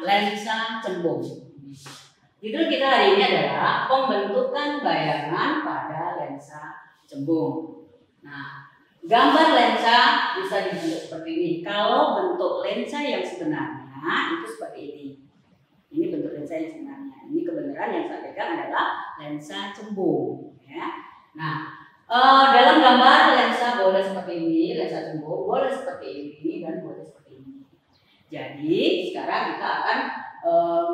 lensa cembung. Judul kita hari ini adalah pembentukan bayangan pada lensa cembung. Nah, gambar lensa bisa dibentuk seperti ini. Kalau bentuk lensa yang sebenarnya itu seperti ini. Ini bentuk lensa yang sebenarnya. Ini kebenaran yang saya pegang adalah lensa cembung. Ya. Nah, dalam gambar lensa boleh seperti ini, lensa cembung boleh seperti ini dan boleh seperti ini. Jadi sekarang kita akan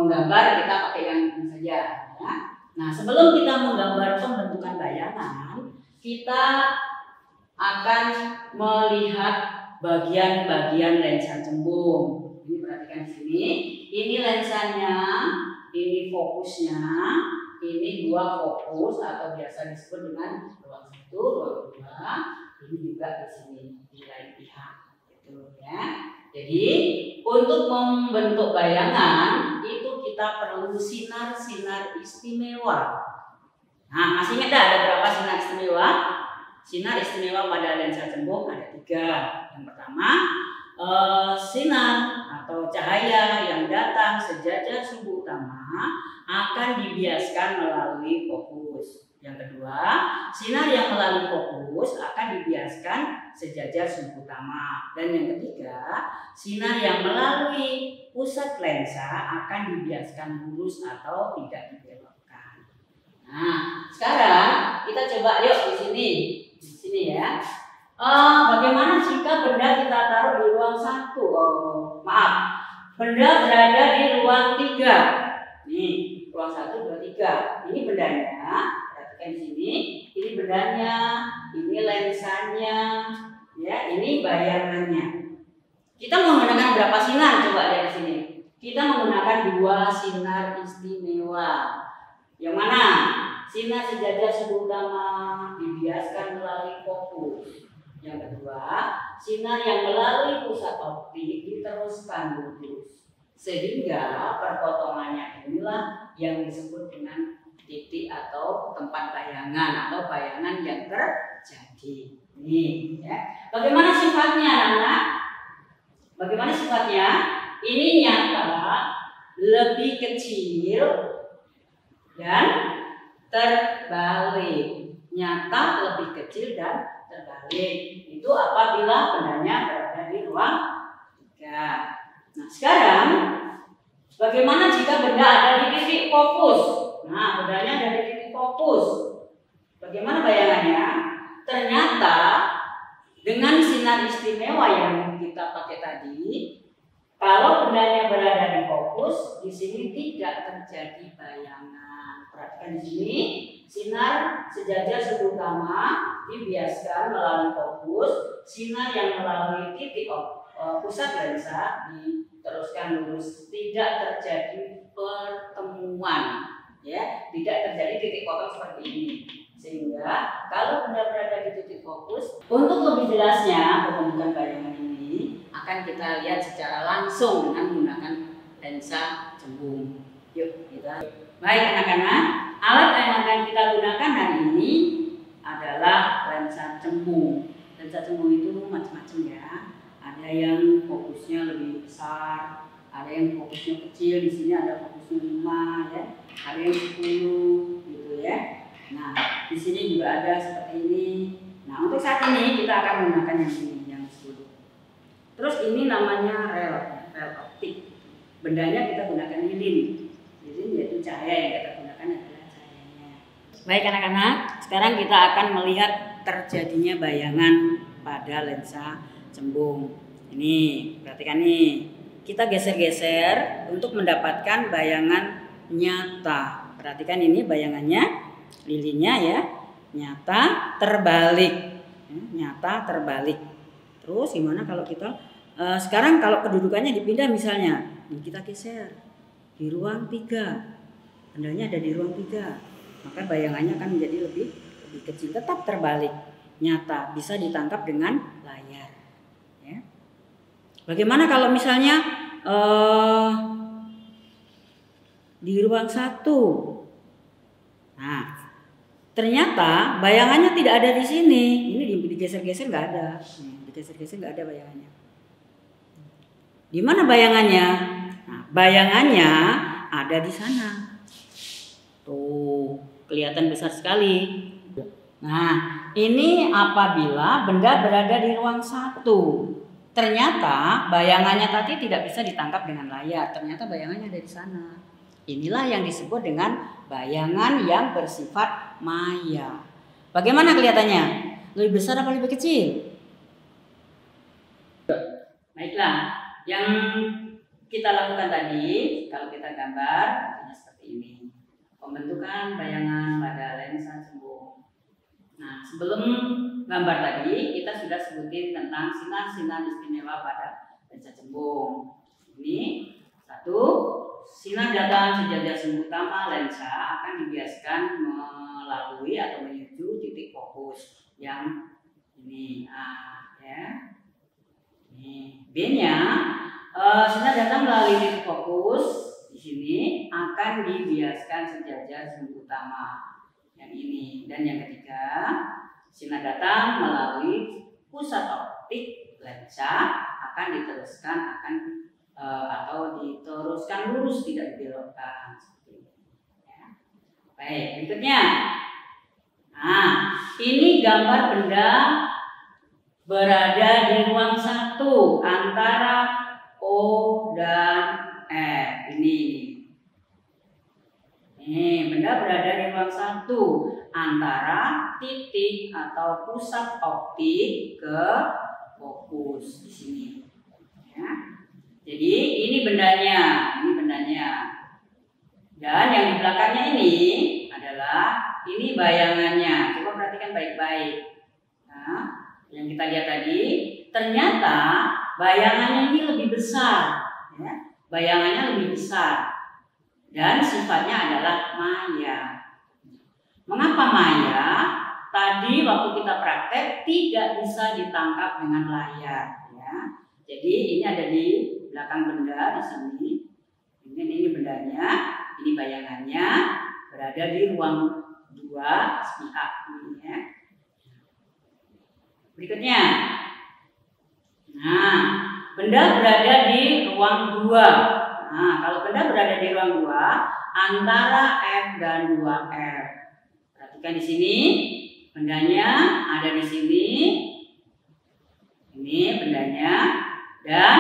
menggambar, kita pakai yang ini saja. Ya. Nah, sebelum kita menggambar pembentukan bayangan, kita akan melihat bagian-bagian lensa cembung. Ini perhatikan di sini. Ini lensanya, ini fokusnya, ini dua fokus atau biasa disebut dengan ruang 1, ruang 2. Ini juga di sini di lain pihak, gitu ya. Jadi untuk membentuk bayangan itu kita perlu sinar-sinar istimewa. Nah, masih ingat ada berapa sinar istimewa? Sinar istimewa pada lensa cembung ada 3. Yang pertama, sinar atau cahaya yang datang sejajar sumbu utama akan dibiaskan melalui fokus. Yang kedua, sinar yang melalui fokus akan dibiaskan sejajar sumbu utama. Dan yang ketiga, sinar yang melalui pusat lensa akan dibiaskan lurus atau tidak dibelokkan. Nah, sekarang kita coba yuk di sini ya. Bagaimana jika benda kita taruh di ruang 1? Benda berada di ruang 3. Nih, ruang 1, 2, 3. Ini bendanya. Perhatikan di sini. Ini bendanya, ini lensanya, ya, ini bayangannya. Kita menggunakan berapa sinar? Coba lihat di sini. Kita menggunakan 2 sinar istimewa. Yang mana? Sinar sejajar sumbu utama dibiaskan melalui fokus. Yang kedua, sinar yang melalui pusat optik diteruskan lurus. Sehingga perpotongannya inilah yang disebut dengan titik atau tempat bayangan atau bayangan yang terjadi. Nih, ya. Bagaimana sifatnya, anak-anak? Bagaimana sifatnya? Ini nyata lebih kecil dan terbalik. Nyata lebih kecil dan terbalik. Itu apabila bendanya berada di ruang 3. Nah, sekarang bagaimana jika benda ada di titik fokus? Nah, bendanya ada di titik fokus. Bagaimana bayangannya? Ternyata dengan sinar istimewa yang kita pakai tadi, kalau bendanya berada di fokus, di sini tidak terjadi bayangan. Perhatikan di sini, sinar sejajar sumbu utama dibiaskan melalui fokus, sinar yang melalui titik pusat lensa diteruskan lurus, tidak terjadi pertemuan, ya, tidak terjadi titik potong seperti ini. Sehingga kalau benda berada di titik fokus, untuk lebih jelasnya pembentukan bayangan ini akan kita lihat secara langsung dengan menggunakan lensa cembung. Yuk kita. Baik anak-anak, alat yang akan kita gunakan hari ini adalah lensa cembung. Lensa cembung itu macam-macam ya. Ada yang fokusnya lebih besar, ada yang fokusnya kecil. Di sini ada fokusnya 5 ya, ada yang 10 gitu ya. Nah, di sini juga ada seperti ini. Nah, untuk saat ini kita akan menggunakan yang ini, yang 10. Terus ini namanya rel optik. Bendanya kita gunakan lilin. Lilin yaitu cahaya yang kita gunakan adalah cahayanya. Baik anak-anak, sekarang kita akan melihat terjadinya bayangan pada lensa cembung. Ini, perhatikan nih. Kita geser-geser untuk mendapatkan bayangan nyata. Perhatikan ini bayangannya. Lilinnya ya, nyata terbalik, nyata terbalik. Terus gimana kalau kita sekarang kalau kedudukannya dipindah misalnya, kita geser di ruang 3, bendanya ada di ruang 3, maka bayangannya akan menjadi lebih kecil, tetap terbalik, nyata, bisa ditangkap dengan layar. Ya. Bagaimana kalau misalnya di ruang 1? Nah, ternyata bayangannya tidak ada di sini. Ini digeser-geser nggak ada. Digeser-geser nggak ada bayangannya. Di mana bayangannya? Nah, bayangannya ada di sana. Tuh, kelihatan besar sekali. Nah, ini apabila benda berada di ruang satu. Ternyata bayangannya tadi tidak bisa ditangkap dengan layar. Ternyata bayangannya ada di sana. Inilah yang disebut dengan bayangan yang bersifat maya. Bagaimana kelihatannya? Lebih besar apa lebih kecil? Baiklah, yang kita lakukan tadi, kalau kita gambar, artinya seperti ini. Pembentukan bayangan pada lensa cembung. Nah, sebelum gambar tadi, kita sudah sebutin tentang sinar-sinar istimewa pada lensa cembung. Ini satu, sinar datang sejajar sumbu utama lensa akan dibiaskan melalui atau menuju titik fokus yang ini, ya. Ini B-nya, sinar datang melalui titik fokus di sini akan dibiaskan sejajar sumbu utama yang ini. Dan yang ketiga, sinar datang melalui pusat optik lensa akan diteruskan atau diteruskan lurus, tidak dibelokkan seperti ini. Ya. Baik, berikutnya. Nah, ini gambar benda berada di ruang satu antara O dan F. Ini benda berada di ruang satu antara titik atau pusat optik ke fokus di sini. Ya. Jadi ini bendanya, Dan yang di belakangnya ini adalah ini bayangannya. Coba perhatikan baik-baik. Nah, yang kita lihat tadi, ternyata bayangannya ini lebih besar. Ya. Bayangannya lebih besar. Dan sifatnya adalah maya. Mengapa maya? Tadi waktu kita praktek tidak bisa ditangkap dengan layar. Ya. Jadi ini ada di belakang benda di sini. Ini bendanya, ini bayangannya berada di ruang 2 sepihak ini ya. Berikutnya. Nah, benda berada di ruang 2. Nah, kalau benda berada di ruang 2 antara F dan 2F. Perhatikan di sini, bendanya ada di sini. Ini bendanya dan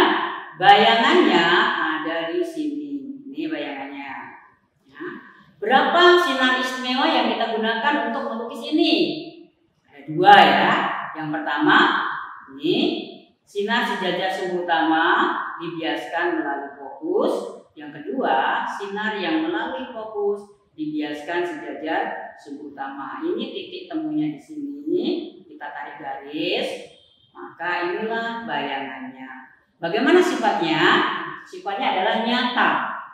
bayangannya ada di sini. Ini bayangannya. Nah, berapa sinar istimewa yang kita gunakan untuk melukis ini? Ada 2 ya. Yang pertama, ini sinar sejajar sumbu utama dibiaskan melalui fokus. Yang kedua, sinar yang melalui fokus dibiaskan sejajar sumbu utama. Ini titik temunya di sini. Kita tarik garis, maka inilah bayangannya. Bagaimana sifatnya? Sifatnya adalah nyata,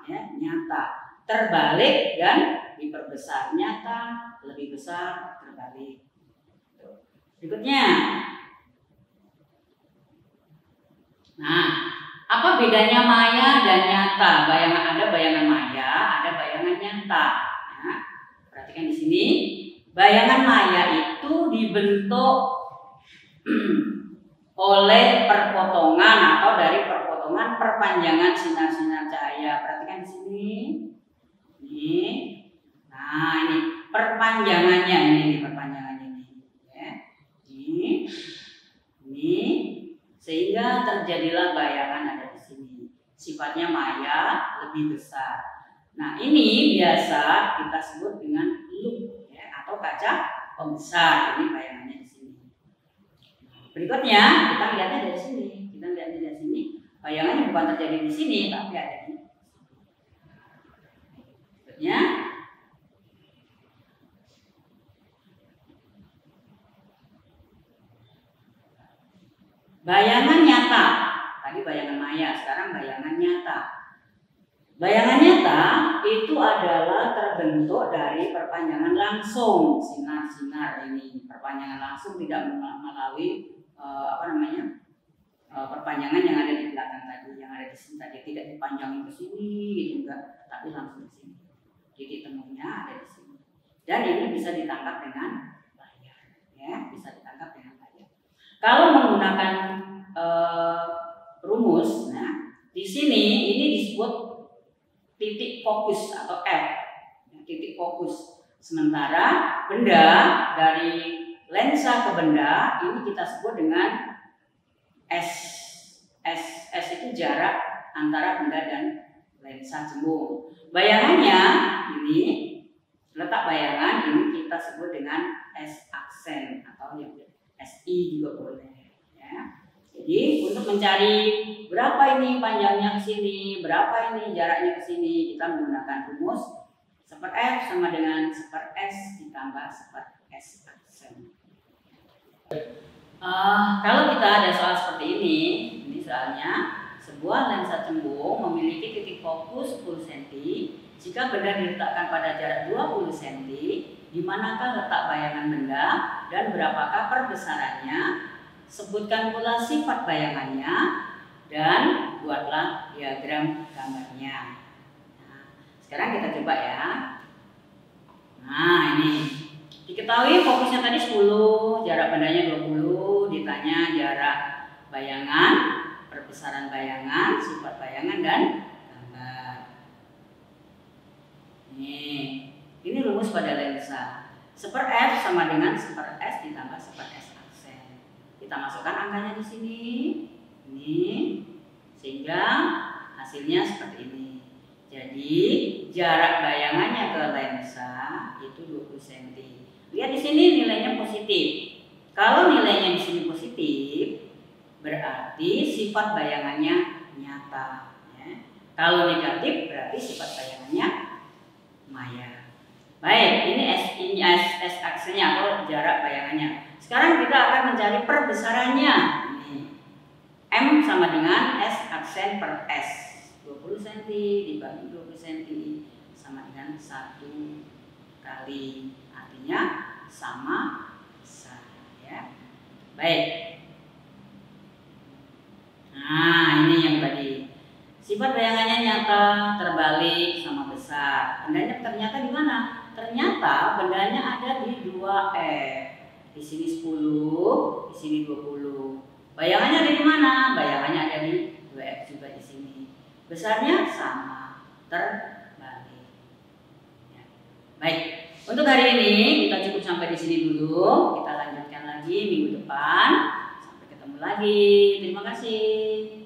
ya, nyata. Terbalik dan diperbesar. Nyata, lebih besar, terbalik. Berikutnya. Nah, apa bedanya maya dan nyata? Ada bayangan maya, ada bayangan nyata. Nah, perhatikan di sini, bayangan maya itu dibentuk oleh perpotongan atau dari perpotongan perpanjangan sinar-sinar cahaya. Perhatikan di sini. Ini. Nah, ini perpanjangannya ini perpanjangannya ini. Ya. Ini sehingga terjadilah bayangan ada di sini. Sifatnya maya, lebih besar. Nah, ini biasa kita sebut dengan loop ya, atau kaca pembesar. Ini bayangannya di sini. Berikutnya kita lihatnya dari sini. Bayangannya bukan terjadi di sini, tapi ada di sini. Berikutnya. Bayangan nyata. Tadi bayangan maya, sekarang bayangan nyata. Bayangan nyata itu adalah terbentuk dari perpanjangan langsung. Sinar-sinar ini perpanjangan langsung, tidak melalui perpanjangan yang ada di belakang tadi, yang ada di sini tadi, tidak dipanjangin ke sini gitu enggak, tapi langsung ke sini. Titik temunya ada di sini. Dan ini bisa ditangkap dengan layar, ya, bisa ditangkap dengan layar. Kalau menggunakan rumus, nah di sini ini disebut titik fokus atau F, titik fokus. Sementara benda dari lensa ke benda ini kita sebut dengan S. S itu jarak antara benda dan lensa cembung. Bayangannya ini, letak bayangan ini kita sebut dengan S aksen atau yang SI juga boleh. Ya. Jadi untuk mencari berapa ini panjangnya ke sini, berapa ini jaraknya ke sini, kita menggunakan rumus seper F sama dengan seper S ditambah seper S aksen. Kalau kita ada soal seperti ini soalnya sebuah lensa cembung memiliki titik fokus 10 cm jika benda diletakkan pada jarak 20 cm, di manakah letak bayangan benda dan berapakah perbesarannya, sebutkan pula sifat bayangannya dan buatlah diagram gambarnya. Nah, sekarang kita coba ya. Nah, ini diketahui fokusnya tadi 10, jarak bendanya 20, ditanya jarak bayangan, perbesaran bayangan, sifat bayangan dan gambar. Ini rumus pada lensa. Seper F sama dengan seper S ditambah seper S aksen. Kita masukkan angkanya di sini. Ini sehingga hasilnya seperti ini. Jadi jarak bayangannya ke lensa itu 20 cm. Lihat di sini nilainya positif. Kalau nilainya di sini positif, berarti sifat bayangannya nyata. Ya. Kalau negatif, berarti sifat bayangannya maya. Baik, ini S aksennya atau jarak bayangannya. Sekarang kita akan mencari perbesarannya. Ini. M sama dengan S aksen per S. 20 cm dibagi 20 cm sama dengan 1 kali. Artinya sama besar. Ya. Baik. Nah, ini yang tadi. Sifat bayangannya nyata, terbalik, sama besar. Bendanya ternyata di mana? Ternyata bendanya ada di 2F. Di sini 10, di sini 20. Bayangannya ada di mana? Bayangannya ada di 2F juga di sini. Besarnya sama, terbalik. Ya. Baik, untuk hari ini kita cukup sampai di sini dulu. Kita lanjutkan lagi minggu depan. Sampai ketemu lagi. Terima kasih.